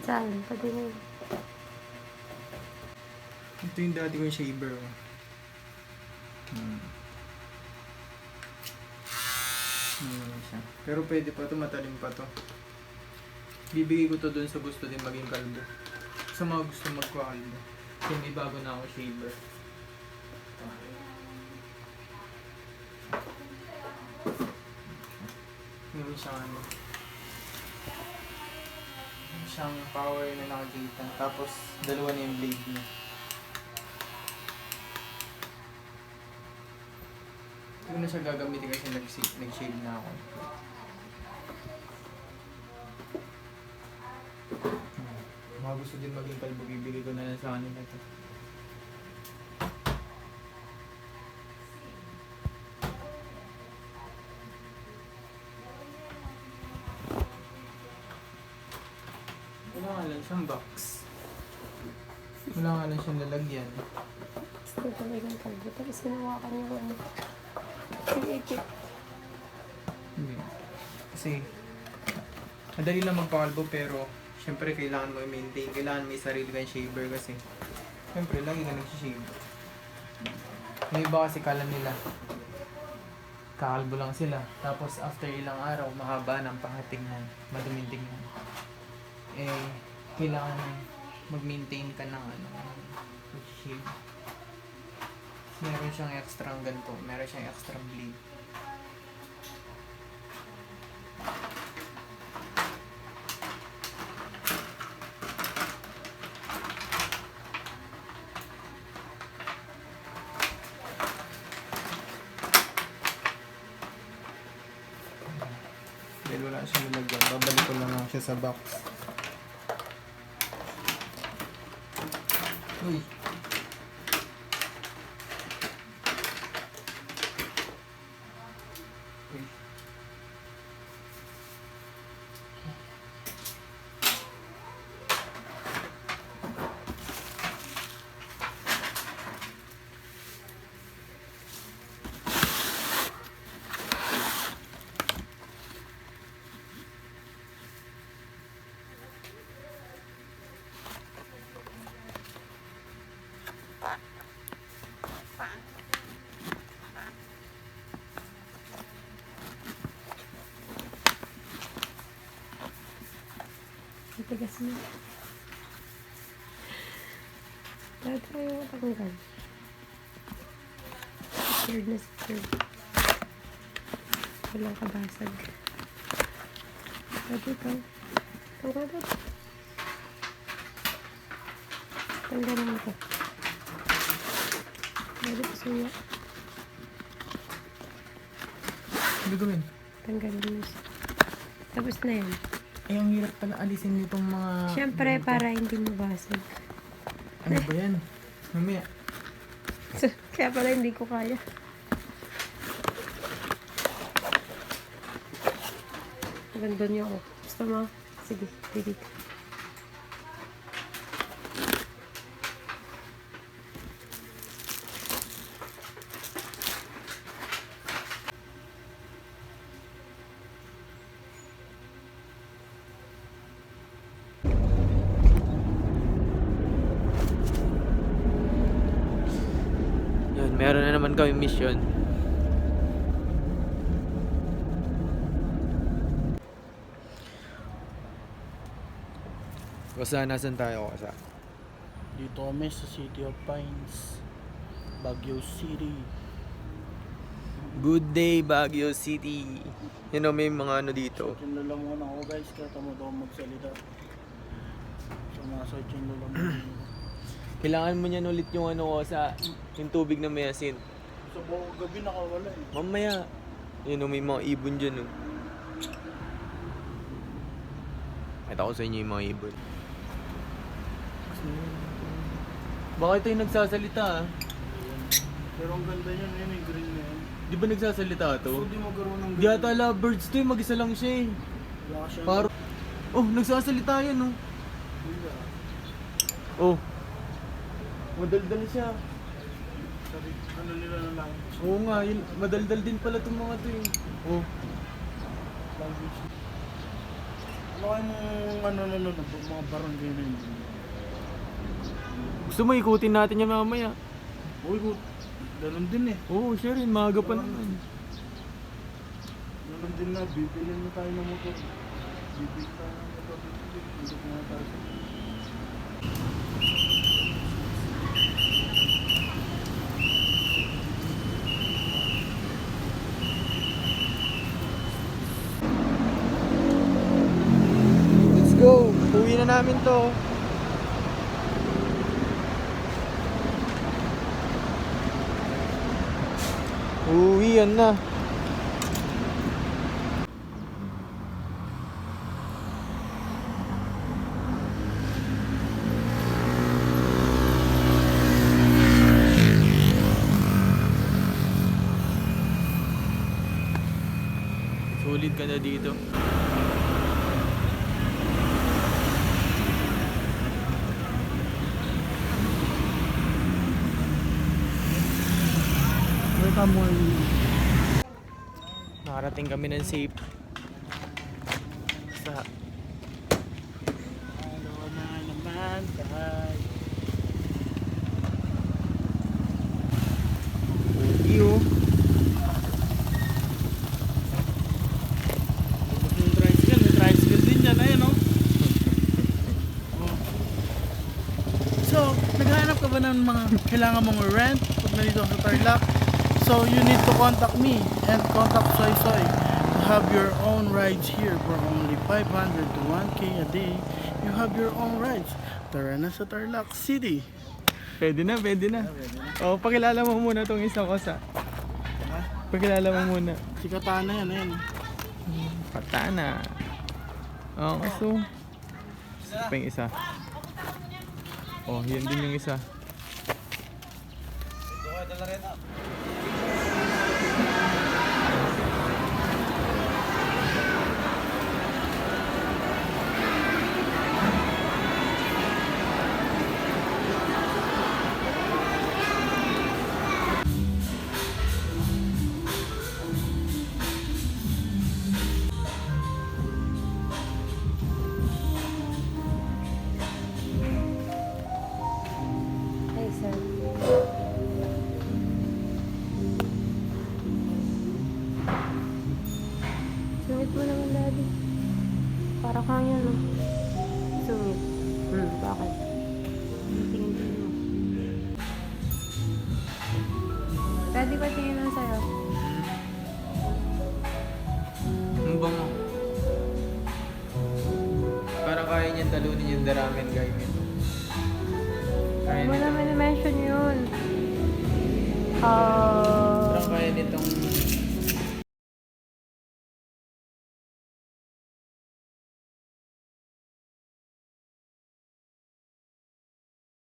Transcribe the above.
Saan? Patingin. Ito yung dati kong shaver. Siya. Pero pwede pa to, matalim pa to. Bibigay ko to dun sa gusto din maging kalbo. Sa mga gusto magkakalbo. Kasi may bago na ako shaver. Meron siyang ano. Meron siyang power na nakakita. Tapos dalawa na yung blade niya. Hindi ko na siya gagamitin kasi nag-shave na ako. Mga gusto din maging kalbo, bibigay ko na lang sa kanila ito. Wala nga lang siyang box. Wala nga lang siyang lalagyan. Gusto talagang kalbo. Tapos hinawakan niya ko ano. Ipit. Hindi. Kasi, madali lang magpakalbo pero syempre kailangan mo i-maintain. Kailangan may sarili kang shaver kasi syempre lagi ka nagsishave. May iba kasi kala nila kakalbo lang sila. Tapos after ilang araw, mahaba ng pangatingnan, maduming tingnan. Eh, kailangan mag-maintain ka ng shave. Meron siyang extra ganito, meron siyang extra blade. Dahil wala siyang nilagyan, babalik ko lang siya sa box. Uy! Matigas na. Lahat tayo matanggal. Secured na secured. Walang kabasag. Pwede ito. Tanggal ito. Tanggal mo ito. Pwede ito suya. Hindi gawin. Tanggal mo. Tapos na yan. Eh, ang hirap pala alisin nitong mga... Siyempre, ganito. para hindi mabasag. Ano ba yan? Mamaya. Kaya pala hindi ko kaya. Ganda niyo ako. Gusto mo? Sige, dito. Yun, meron na naman kami mission. Kasa, nasan tayo kasa? Dito kami sa City of Pines, Baguio City. Good day, Baguio City. Yun o, may mga ano dito. Yung lalamunan ako guys, kaya tamad ako magsalita. Sumasot yung lalamunan. Kailangan mo niyan ulit yung ano ko sa yung tubig na may asin. Sa buong gabi nakawala eh. Mamaya. Yun o, may mga ibon dyan o. Ito ko sa inyo yung mga ibon. Bakit tayo nagsasalita ah? Pero ang ganda niya na yun, may green na yun. Di ba nagsasalita to? So di magkaroon ng Di ata lovebirds to eh, mag-isa lang siya eh. Wala siya. Paro. Oh, nagsasalita yan oh. Oh. Madaldal siya. Sabi, ano nila na language. Oo nga, yun, madaldal din pala itong mga to eh. Oh. Language. Ano kayong mga barangay na yun? Gusto mo ikutin natin yung mamaya? Uy, ganun din eh. Oo, siya rin. Maaga pa naman. Ganun din na, bibili na tayo ng motor. Bibili tayo ng motor. Bibili na tayo sa... Let's go! Uwi na namin to. Uwian na. Sulit ka na dito. Welcome mo. Nakarating kami ng safe. Sa Ano na naman tayo. Iyo. Yung tricycle, may tricycle din dyan, ayun no? Oh. So, naghahanap ka ba ng mga kailangan mong rent pag nandito sa Tarlac? So, you need to contact me and contact Soy Soy to have your own rides here for only 500 to 1K a day. You have your own rides. Tara na sa Tarlac City. Pwede na, pwede na. Oh, pakilala mo muna tong isa ko sa. Pakilala mo muna. Si Katana yan, ayun. Patana. Oh, so. Pa yung isa. Oh, yan din yung isa. Ay, sir. Sungit mo naman, daddy. Para kang yan, no? Sungit. Bakit? Tingin-tingin mo. Daddy, ba tingin lang sa'yo? Ang bango. Parang kaya niyan talunin yung ramen guy nito. Kaya Huwag mo nito. naman na-mention yun. Parang kaya nitong